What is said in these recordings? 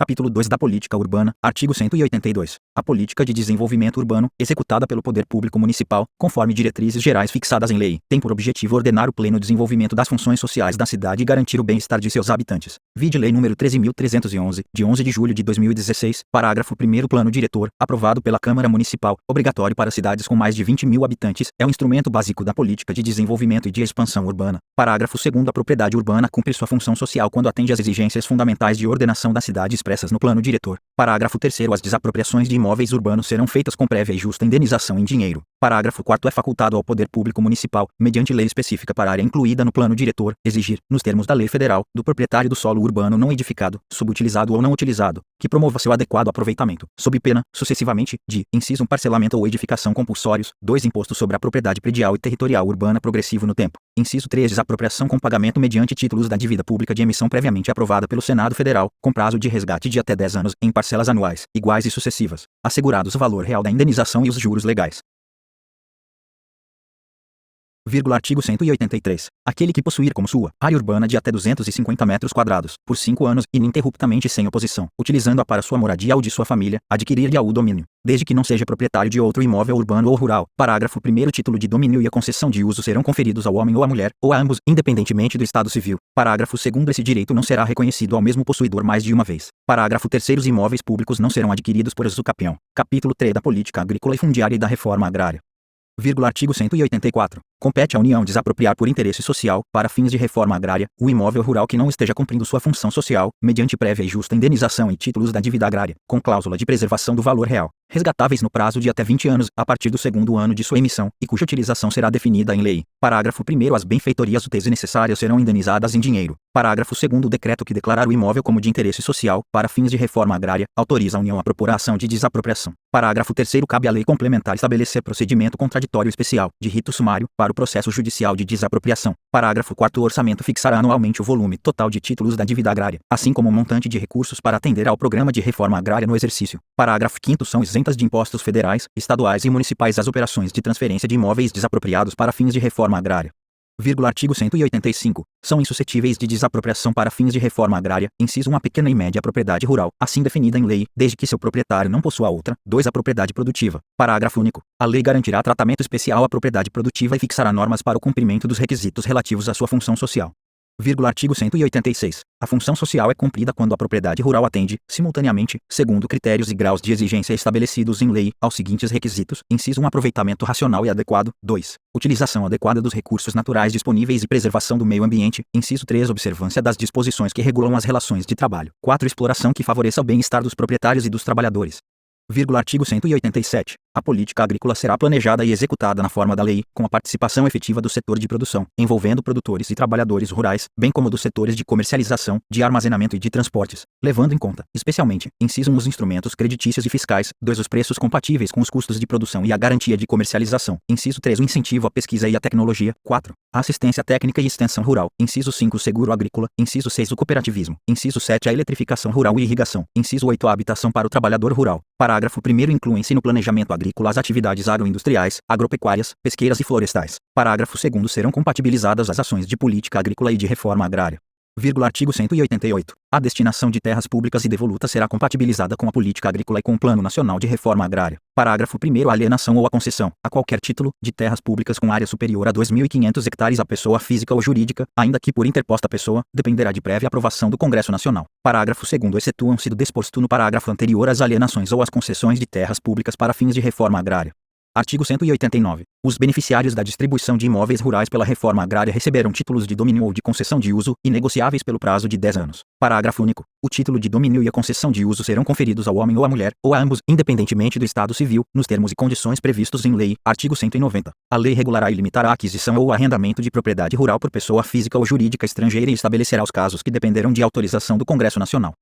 Capítulo 2 da Política Urbana, artigo 182. A política de desenvolvimento urbano, executada pelo poder público municipal, conforme diretrizes gerais fixadas em lei, tem por objetivo ordenar o pleno desenvolvimento das funções sociais da cidade e garantir o bem-estar de seus habitantes. Vide Lei nº 13.311, de 11 de julho de 2016, parágrafo 1º. Plano diretor, aprovado pela Câmara Municipal, obrigatório para cidades com mais de 20.000 habitantes, é um instrumento básico da política de desenvolvimento e de expansão urbana. Parágrafo 2º. A propriedade urbana cumpre sua função social quando atende às exigências fundamentais de ordenação da cidade expressas no plano diretor. Parágrafo 3º. As desapropriações de imóveis urbanos serão feitas com prévia e justa indenização em dinheiro. Parágrafo 4º. É facultado ao poder público municipal, mediante lei específica para a área incluída no plano diretor, exigir, nos termos da lei federal, do proprietário do solo urbano não edificado, subutilizado ou não utilizado, que promova seu adequado aproveitamento, sob pena, sucessivamente, de, inciso 1, parcelamento ou edificação compulsórios, 2, imposto sobre a propriedade predial e territorial urbana progressivo no tempo, inciso 3, desapropriação com pagamento mediante títulos da dívida pública de emissão previamente aprovada pelo Senado Federal, com prazo de resgate de até 10 anos, em parcelas anuais, iguais e sucessivas, assegurados o valor real da indenização e os juros legais. Artigo 183. Aquele que possuir como sua área urbana de até 250 metros quadrados, por 5 anos, ininterruptamente sem oposição, utilizando-a para sua moradia ou de sua família, adquirir-lhe o domínio, desde que não seja proprietário de outro imóvel urbano ou rural. Parágrafo 1º. Título de domínio e a concessão de uso serão conferidos ao homem ou à mulher, ou a ambos, independentemente do estado civil. Parágrafo 2º. Esse direito não será reconhecido ao mesmo possuidor mais de uma vez. Parágrafo 3º. Os imóveis públicos não serão adquiridos por usucapião. Capítulo 3 da Política Agrícola e Fundiária e da Reforma Agrária. Artigo 184. Compete à União desapropriar por interesse social, para fins de reforma agrária, o imóvel rural que não esteja cumprindo sua função social, mediante prévia e justa indenização em títulos da dívida agrária, com cláusula de preservação do valor real, resgatáveis no prazo de até 20 anos, a partir do segundo ano de sua emissão, e cuja utilização será definida em lei. Parágrafo 1º. As benfeitorias úteis e necessárias serão indenizadas em dinheiro. Parágrafo 2º. O decreto que declarar o imóvel como de interesse social, para fins de reforma agrária, autoriza a União a propor a ação de desapropriação. Parágrafo 3º. Cabe à lei complementar estabelecer procedimento contraditório especial, de rito sumário, para o processo judicial de desapropriação. Parágrafo 4º. O orçamento fixará anualmente o volume total de títulos da dívida agrária, assim como o montante de recursos para atender ao programa de reforma agrária no exercício. Parágrafo 5º. São isentas de impostos federais, estaduais e municipais as operações de transferência de imóveis desapropriados para fins de reforma agrária. Artigo 185. São insuscetíveis de desapropriação para fins de reforma agrária, inciso 1, a pequena e média propriedade rural, assim definida em lei, desde que seu proprietário não possua outra. 2, a propriedade produtiva. Parágrafo único. A lei garantirá tratamento especial à propriedade produtiva e fixará normas para o cumprimento dos requisitos relativos à sua função social. Artigo 186. A função social é cumprida quando a propriedade rural atende, simultaneamente, segundo critérios e graus de exigência estabelecidos em lei, aos seguintes requisitos: inciso 1, aproveitamento racional e adequado; 2, utilização adequada dos recursos naturais disponíveis e preservação do meio ambiente; inciso 3, observância das disposições que regulam as relações de trabalho; 4, exploração que favoreça o bem-estar dos proprietários e dos trabalhadores. Artigo 187. A política agrícola será planejada e executada na forma da lei, com a participação efetiva do setor de produção, envolvendo produtores e trabalhadores rurais, bem como dos setores de comercialização, de armazenamento e de transportes, levando em conta, especialmente, inciso 1, os instrumentos creditícios e fiscais; 2, os preços compatíveis com os custos de produção e a garantia de comercialização; inciso 3, o incentivo à pesquisa e à tecnologia; 4, a assistência técnica e extensão rural; inciso 5, o seguro agrícola; inciso 6, o cooperativismo; inciso 7, a eletrificação rural e irrigação; inciso 8, a habitação para o trabalhador rural. Parágrafo 1º. Incluem-se no planejamento agrícola as atividades agroindustriais, agropecuárias, pesqueiras e florestais. Parágrafo 2º. Serão compatibilizadas as ações de política agrícola e de reforma agrária. Artigo 188. A destinação de terras públicas e devolutas será compatibilizada com a política agrícola e com o Plano Nacional de Reforma Agrária. Parágrafo 1º. A alienação ou a concessão, a qualquer título, de terras públicas com área superior a 2.500 hectares à pessoa física ou jurídica, ainda que por interposta pessoa, dependerá de prévia aprovação do Congresso Nacional. Parágrafo 2º. Excetuam-se do disposto no parágrafo anterior as alienações ou as concessões de terras públicas para fins de reforma agrária. Artigo 189. Os beneficiários da distribuição de imóveis rurais pela reforma agrária receberão títulos de domínio ou de concessão de uso, inegociáveis pelo prazo de 10 anos. Parágrafo único. O título de domínio e a concessão de uso serão conferidos ao homem ou à mulher, ou a ambos, independentemente do estado civil, nos termos e condições previstos em lei. Artigo 190. A lei regulará e limitará a aquisição ou o arrendamento de propriedade rural por pessoa física ou jurídica estrangeira e estabelecerá os casos que dependerão de autorização do Congresso Nacional.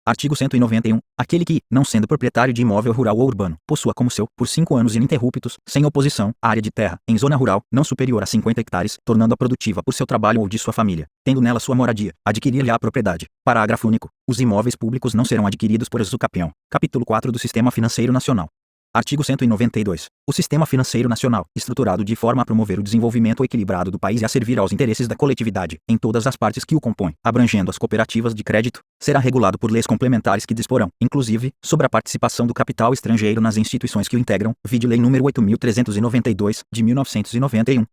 Artigo 191. Aquele que, não sendo proprietário de imóvel rural ou urbano, possua como seu, por 5 anos ininterruptos, sem oposição, área de terra, em zona rural, não superior a 50 hectares, tornando-a produtiva por seu trabalho ou de sua família, tendo nela sua moradia, adquirir-lhe a propriedade. Parágrafo único. Os imóveis públicos não serão adquiridos por usucapião. Capítulo 4 do Sistema Financeiro Nacional. Artigo 192. O Sistema Financeiro Nacional, estruturado de forma a promover o desenvolvimento equilibrado do país e a servir aos interesses da coletividade, em todas as partes que o compõem, abrangendo as cooperativas de crédito, será regulado por leis complementares que disporão, inclusive, sobre a participação do capital estrangeiro nas instituições que o integram, vide Lei nº 8.392, de 1991, e